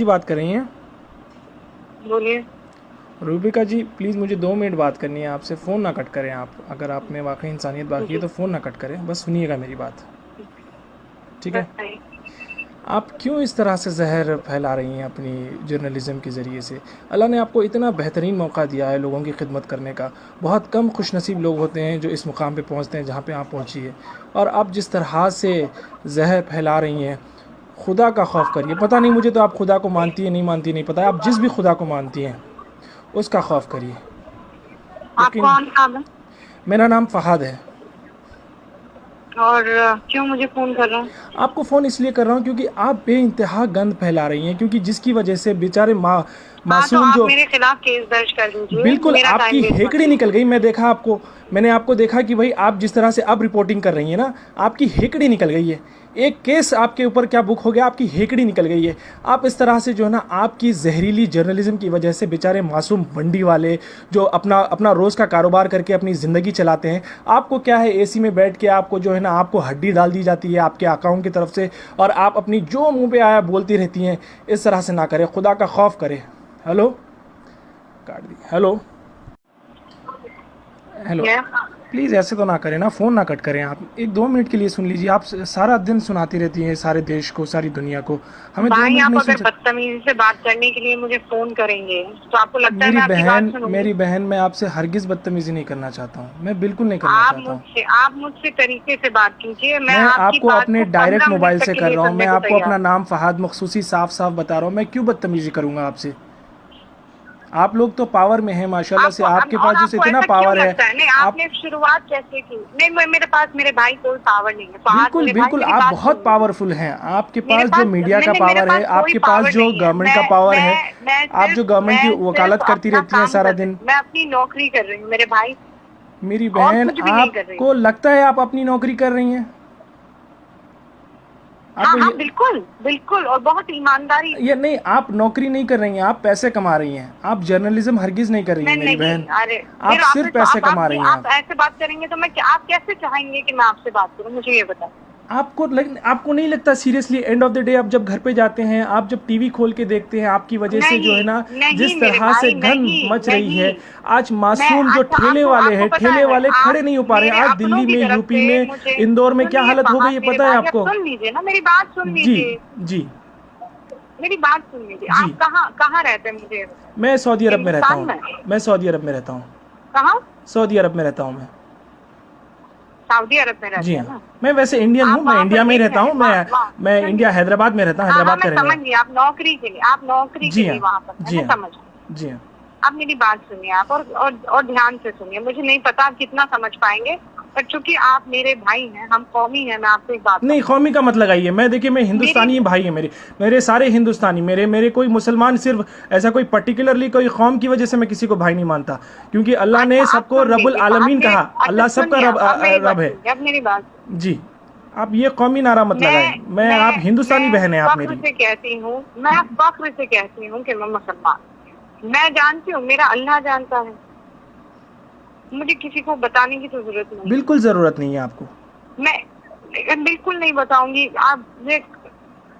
जी बात कर रही हैं। बोलिए। रूबिका जी प्लीज़ मुझे 2 मिनट बात करनी है आपसे। फ़ोन ना कट करें आप। अगर आप में वाकई इंसानियत बाकी है जी तो फ़ोन ना कट करें, बस सुनिएगा मेरी बात। ठीक है। बताइए। आप क्यों इस तरह से जहर फैला रही हैं अपनी जर्नलिज़म के ज़रिए से? अल्लाह ने आपको इतना बेहतरीन मौका दिया है लोगों की खिदमत करने का। बहुत कम खुशनसीब लोग होते हैं जो इस मुकाम पे पहुंचते हैं जहां पे आप पहुंची है। और आप जिस तरह से जहर फैला रही हैं, खुदा का खौफ करिए। पता नहीं मुझे तो आप खुदा को मानती है नहीं मानती नहीं पता है। आप जिस भी खुदा को मानती हैं उसका खौफ करिए। आप यकीन। कौन साहब हैं? मेरा नाम फ़हाद है। और क्यों मुझे फोन कर रहे हैं? आपको फ़ोन इसलिए कर रहा हूँ क्योंकि आप बेइंतहा गंद फैला रही हैं, क्योंकि जिसकी वजह से बेचारे हाँ, तो मासूम आप जो मेरे खिलाफ केस दर्ज कर दीजिए। बिल्कुल मेरा आपकी टाइम वेस्ट मत हेकड़ी निकल कीजिए। गई। मैं देखा आपको, मैंने आपको देखा कि भाई आप जिस तरह से अब रिपोर्टिंग कर रही हैं ना, आपकी हेकड़ी निकल गई है। एक केस आपके ऊपर क्या बुक हो गया, आपकी हेकड़ी निकल गई है। आप इस तरह से जो है ना, आपकी जहरीली जर्नलिज्म की वजह से बेचारे मासूम मंडी वाले जो अपना अपना रोज़ का कारोबार करके अपनी ज़िंदगी चलाते हैं, आपको क्या है, एसी में बैठ के आपको जो है ना, आपको हड्डी डाल दी जाती है आपके अकाउंट की तरफ से, और आप अपनी जो मुंह पे आया बोलती रहती हैं। इस तरह से ना करें, खुदा का खौफ करें। हेलो, काट दी। Hello hello. मैं प्लीज़ ऐसे तो ना करें ना, फ़ोन ना कट करें आप। एक 2 मिनट के लिए सुन लीजिए। आप सारा दिन सुनाती रहती हैं सारे देश को, सारी दुनिया को। हमें दो भाई, मिनट आप नहीं सुन अगर सकते? बदतमीजी से बात करने के लिए मुझे फोन करेंगे तो आपको लगता है मैं आपकी बात सुनूंगी? मेरी बहन, मैं आपसे हरगिज़ बदतमीज़ी नहीं करना चाहता हूँ। मैं बिल्कुल नहीं करना चाहता हूँ। आप मुझसे तरीके से बात कीजिए। मैं मैं आपकी आपको बात अपने को डायरेक्ट 15 मिनट मोबाइल तक से के कर लिए रहा हूँ। मैं सुनने को आपको तैयार अपना हूँ। नाम फ़हाद मखसूसी साफ साफ बता रहा हूँ। मैं क्यों बदतमीज़ी करूँगा आपसे? आप लोग तो पावर में हैं माशाल्लाह से। आपको आपके पास और जैसे आपको इतना ऐसा क्यों पावर है। लगता है? नहीं, आप आपने शुरुआत कैसे की? नहीं, मेरे पास मेरे भाई कोई पावर नहीं है। फहाद बिल्कुल मेरे भाई, बिल्कुल मेरी आप बात बहुत सुन लीजिए। पावरफुल हैं। आपके मेरे पास जो पास मीडिया का मैंने मेरे पावर पास है, कोई आपके पास पावर जो नहीं है। गवर्नमेंट का पावर है, आप जो गवर्नमेंट की मैं सिर्फ वकालत करती अपना रहती हैं काम सारा कर रही दिन। हूँ। मैं अपनी नौकरी कर रही हूँ मेरे भाई। मेरी और बहन, कुछ भी नहीं कर रही हूँ। आपको लगता है आप अपनी नौकरी कर रही हैं? हाँ आपको हाँ, बिल्कुल बिल्कुल, और बहुत ईमानदारी ये से। नहीं, आप नौकरी नहीं कर रही हैं, आप पैसे कमा रही हैं। आप जर्नलिज्म हरगिज़ नहीं कर रही हैं मैं मेरी नहीं। बहन। अरे आप फिर सिर्फ पैसे कमा रही हैं आप ऐसे बात करेंगे तो आप कैसे चाहेंगे कि मैं आपसे बात करूँ? मुझे ये बताएं। आपको नहीं लगता seriously, end of the day आप जब घर पे जाते हैं, आप जब टीवी खोल के देखते हैं, आपकी वजह से जो नहीं है ना, नहीं जिस मेरे तरह से भाई, गंद नहीं मच रही नहीं। है। आज मैं मासूम जो अच्छा, ठेले आपको वाले आपको हैं, पता ठेले है, वाले आप खड़े नहीं हो पा रहे मेरे हैं। आज अपनों दिल्ली की में, तरफ यूपी से में, मुझे इंदौर में क्या सुनिए। हालत हो गई फहाद है मेरे पता है भाई, आप आपको? सुन लीजिए ना, मेरी बात सुन जी लीजिए। जी मेरी बात सुन लीजिए। जी। आप कहाँ कहाँ रहते हैं मुझे ये बताएं। मैं सऊदी अरब में रहता हिंदुस्तान हूँ। में? मैं सऊदी अरब में रहता हूँ। कहाँ? सऊदी अरब में रहता हूँ मैं। सऊदी अरब में जी रहते हैं हाँ। ना? मैं वैसे इंडियन हूँ, आप मैं वहाँ पर इंडिया में ही एक रहता हूँ। मिनट, वहाँ वहाँ मैं सुनिए। इंडिया हैदराबाद में रहता हूँ, हाँ हाँ, हैदराबाद मैं का रहने समझ वाला गई। आप नौकरी के लिए, आप नौकरी हूँ। के जी लिए हाँ। वहाँ पर है, जी मैं हाँ। समझ गई। जी हाँ। आप मेरी बात सुनिए। आप और ध्यान से सुनिए। मुझे नहीं पता आप कितना समझ पाएंगे, पर चूंकि आप मेरे भाई हैं, हम कौमी हैं, मैं आपको एक बात नहीं, समझाऊं। कौमी का मत लगाइए। मैं देखिए, मैं मेरी हिंदुस्तानी भाई है मेरे। मेरे सारे हिंदुस्तानी, मेरे मेरे कोई मुसलमान, सिर्फ ऐसा कोई पर्टिकुलरली कोई कौम की वजह से मैं किसी को भाई नहीं मानता, क्योंकि अल्लाह ने अच्छा, आप सबको सुन रब्बुल लीजिए। आलमीन आपने कहा। अच्छा अल्लाह सबका सुनिए। अब मेरी बात रब है। सुनिए। अब मेरी बात सुनिए। जी। आप ये कौमी नारा मत लगाएं। आप हिंदुस्तानी मैं बहन है आप फख्र मेरी। से कहती हूँ, मैं फख्र से कहती हूँ कि मैं मुसलमान हूँ। मैं जानती हूँ, मेरा अल्लाह जानता है। मुझे किसी को बताने की तो जरूरत नहीं है। बिल्कुल ज़रूरत नहीं है आपको। मैं बिल्कुल नहीं बताऊंगी। आप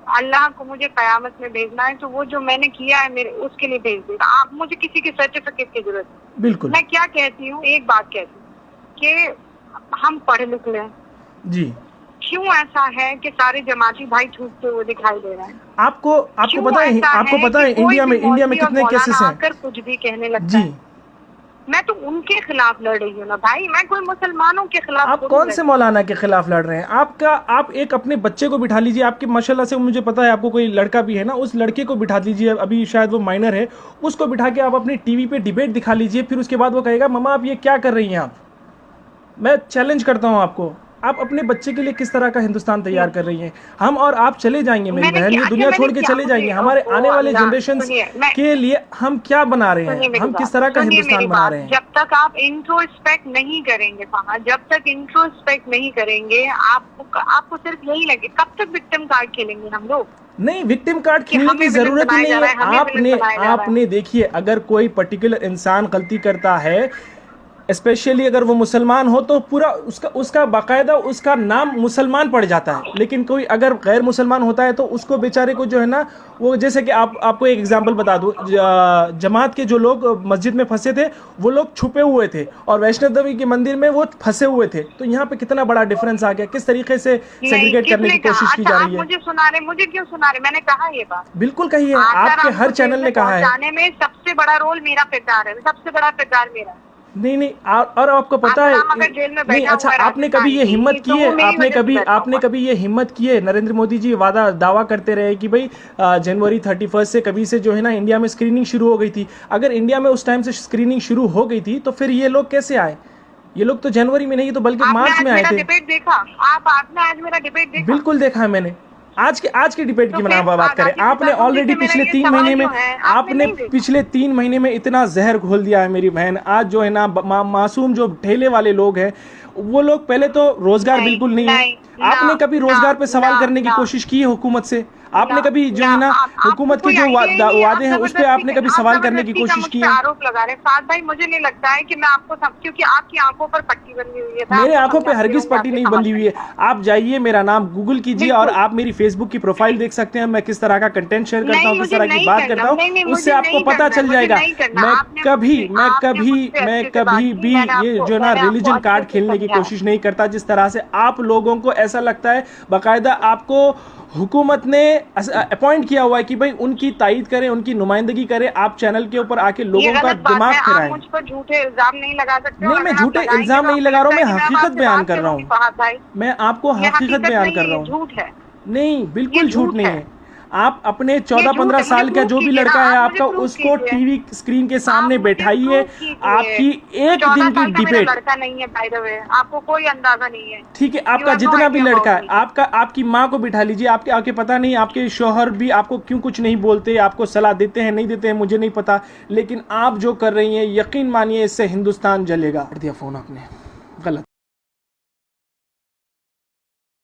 अल्लाह को मुझे कयामत में भेजना है तो वो जो मैंने किया है मेरे उसके लिए भेज देगा। आप मुझे किसी के सर्टिफिकेट की जरूरत नहीं। बिल्कुल। मैं क्या कहती हूँ, एक बात कहती हूँ कि हम पढ़े लिखे हैं। जी। क्यों ऐसा है कि सारे जमाती भाई छूटते हुए दिखाई दे रहे हैं? आपको आपको क्यों पता है, ऐसा आपको है पता कि है कोई भी इंडिया में मौलवी और कितने मौलाना केसेस हैं? आकर कुछ भी कहने लगता जी। है? मैं तो उनके खिलाफ लड़ रही हूँ ना भाई, मैं कोई मुसलमानों के खिलाफ आप थोड़ी कौन लड़ से रही हूँ। मौलाना के खिलाफ लड़ रहे हैं? आप एक अपने बच्चे को बिठा लीजिए। आपके माशाल्लाह से मुझे पता है आपको कोई लड़का भी है ना, उस लड़के को बिठा लीजिए। अभी शायद वो माइनर है। उसको बिठा के आप अपनी टीवी पे डिबेट दिखा लीजिए। फिर उसके बाद वो कहेगा, मम्मा आप ये क्या कर रही हैं आप? मैं चैलेंज करता हूं आपको। आप अपने बच्चे के लिए किस तरह का हिंदुस्तान तैयार कर रही हैं? हम और आप चले जाएंगे मेरी मैंने बहन, क्या, ये अच्छा दुनिया मैंने छोड़ के क्या, चले मुझे जाएंगे। हमारे ओहो आने वाले अल्लाह, जनरेशन्स सुनिए। मैं के लिए हम क्या बना रहे सुनिए हैं? मेरी हम किस बात, तरह का सुनिए मेरी हिंदुस्तान बना बात। रहे हैं? जब तक आप इंट्रोस्पेक्ट नहीं करेंगे फहद, जब तक इंट्रोस्पेक्ट नहीं करेंगे, आपको सिर्फ यही लगे। कब तक विक्टिम कार्ड खेलेंगे हम लोग नहीं, विक्टिम कार्ड कि खेलने की हमें विलन ज़रूरत ही बनाया जा नहीं रहा है। है, हमें विलन बनाया जा रहा है? आपने देखिए, अगर कोई पर्टिकुलर इंसान गलती करता है, स्पेशली अगर वो मुसलमान हो तो पूरा उसका बाकायदा उसका नाम मुसलमान पड़ जाता है। लेकिन कोई अगर गैर मुसलमान होता है तो उसको बेचारे को जो है ना, वो जैसे कि आपको एक एग्जांपल बता दूं, जमात के जो लोग मस्जिद में फंसे थे वो लोग छुपे हुए थे और वैष्णव देवी के मंदिर में वो फंसे हुए थे। तो यहाँ पे कितना बड़ा डिफरेंस आ गया, किस तरीके से सेग्रीगेट करने की कोशिश की जा रही है। मुझे सुना रहे, मुझे क्यों सुना रहे? मैंने कहा ये बात बिल्कुल कही है, आपके हर चैनल ने कहा है। जाने में सबसे बड़ा रोल मेरा किरदार है, सबसे बड़ा किरदार मेरा। नहीं, और आपको पता है नहीं, अच्छा आपने कभी ये हिम्मत की है, आपने कभी ये हिम्मत की है? नरेंद्र मोदी जी दावा करते रहे कि भाई जनवरी 31 से कभी से जो है ना इंडिया में स्क्रीनिंग शुरू हो गई थी। अगर इंडिया में उस टाइम से स्क्रीनिंग शुरू हो गई थी तो फिर ये लोग कैसे आए? ये लोग तो जनवरी में नहीं तो बल्कि मार्च में आए थे। डिबेट देखा आपने? आज मेरा डिबेट देखा? बिल्कुल देखा है मैंने। आज के डिबेट की बात करें, आपने ऑलरेडी पिछले 3 महीने में पिछले 3 महीने में इतना जहर घोल दिया है मेरी बहन। आज जो है ना मासूम जो ठेले वाले लोग हैं वो लोग, पहले तो रोजगार बिल्कुल नहीं है। आपने कभी रोजगार पे सवाल करने की कोशिश की है हुकूमत से? आपने कभी जो है ना हुकूमत के जो वादे हैं उस पे आपने कभी सवाल करने की कोशिश की है? आरोप लगा रहे साथ भाई, मुझे नहीं लगता है कि मैं आपको क्योंकि आपकी आंखों पर पट्टी बंधी हुई है। मेरे आंखों पे हरगिज पट्टी नहीं बंधी हुई है। आप जाइए, मेरा नाम गूगल कीजिए और आप मेरी फेसबुक की प्रोफाइल देख सकते हैं। मैं किस तरह का कंटेंट शेयर करता हूँ, किस तरह की बात करता हूँ, उससे आपको पता चल जाएगा। मैं कभी भी ये जो ना रिलीजन कार्ड खेलने की कोशिश नहीं करता जिस तरह से आप लोगों को ऐसा लगता है। बाकायदा आपको हुकूमत ने अपॉइंट किया हुआ है कि भाई उनकी तायीद करें, उनकी नुमाइंदगी करें। आप चैनल के ऊपर आके लोगों का दिमाग खराएं। मुझ पर झूठे इल्जाम नहीं लगा सकते। नहीं, मैं झूठे इल्जाम नहीं लगा रहा हूँ, मैं हकीकत बयान कर रहा हूँ। मैं आपको हकीकत बयान कर रहा हूँ। झूठ है? नहीं, बिल्कुल झूठ नहीं है। आप अपने 14-15 साल का जो भी लड़का है आपका, उसको टीवी स्क्रीन के सामने बैठाइए। आपकी एक दिन की डिबेट, लड़का नहीं है बाय द वे, आपको कोई अंदाजा नहीं है। ठीक है, आपका जितना भी लड़का है, आपकी माँ को बिठा लीजिए। आपके पता नहीं आपके शौहर भी आपको क्यों कुछ नहीं बोलते, आपको सलाह देते हैं नहीं देते हैं मुझे नहीं पता, लेकिन आप जो कर रही हैं यकीन मानिए इससे हिंदुस्तान जलेगा। दिया फोन आपने, गलत।